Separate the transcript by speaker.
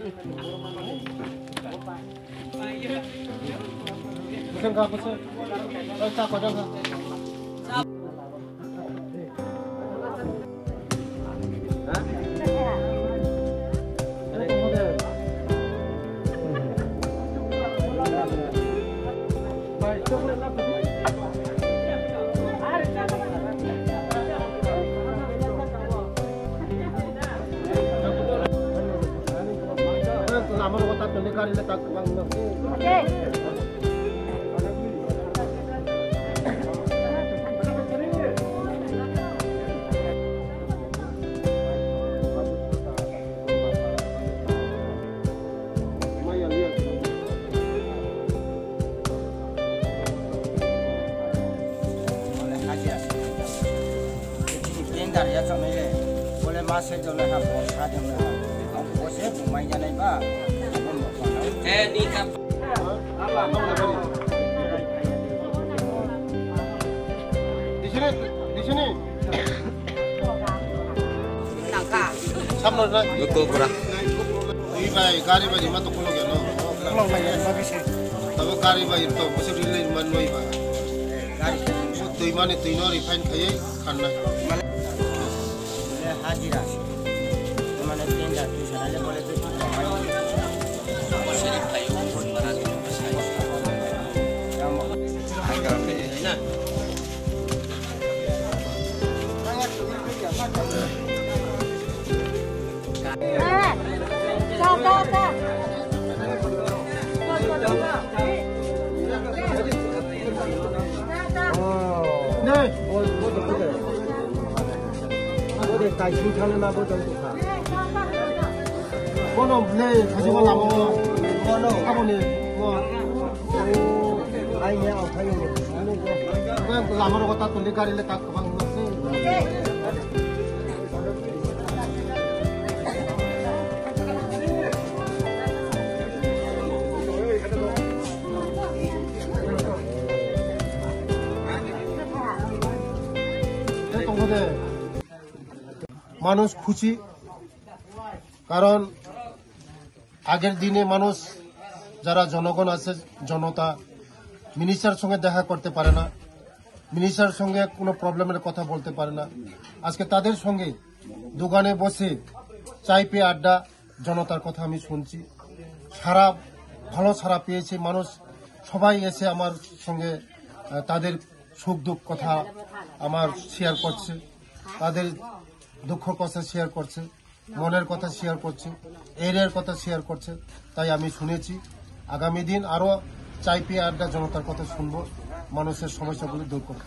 Speaker 1: Bukan kah apa sih? Sa padang kah? Lama lo tak telikar ini tak bang. Oke.
Speaker 2: Ya sama ini, boleh masuk jalan apa, ada jalan apa, boleh main jalan apa, nikah.
Speaker 1: Di sini.
Speaker 2: Nangka.
Speaker 1: Sama na.
Speaker 3: Yuko kurang.
Speaker 1: Ibai, kari ba lima to kulo gano. Kulo ba yan, mabisi. Tabo kari ba ito, kasi rilay man mo iba.
Speaker 2: Kari.
Speaker 1: So tuy mani tuy no refine kaya kanna.
Speaker 2: Hajira. Mana tenda tu sana boleh tu.
Speaker 3: Masih kayu pun barang itu masih. Agak ini.
Speaker 1: Tại sao thằng nào cũng trong tủ con ông này phải cho làm con đâu không này anh nghe ông thấy không làm nó có ta tụi cái này ta bằng nó মানুষ খুশি কারণ আগের দিনে মানুষ যারা জনগণ আছে জনতা minister সঙ্গে দেখা করতে পারে না মিনিস্টার সঙ্গে কোনো প্রবলেমের কথা বলতে পারে না আজকে তাদের সঙ্গে দোকানে বসে চাই পেয়ে আড্ডা জনতার কথা আমি শুনছি সারা ভালো সারা পেয়েছে মানুষ সবাই এসে আমার সঙ্গে তাদের সুখ দুঃখ কথা আমার শেয়ার করছে তাদের দুঃখ কথা শেয়ার করছে মনের কথা শেয়ার করছে এরিয়ার কথা শেয়ার করছে তাই আমি শুনেছি আগামী দিন আরো চাই পেয়ে আড্ডা জনতার কথা শুনবো মানুষের সমস্যাগুলি দূর করতে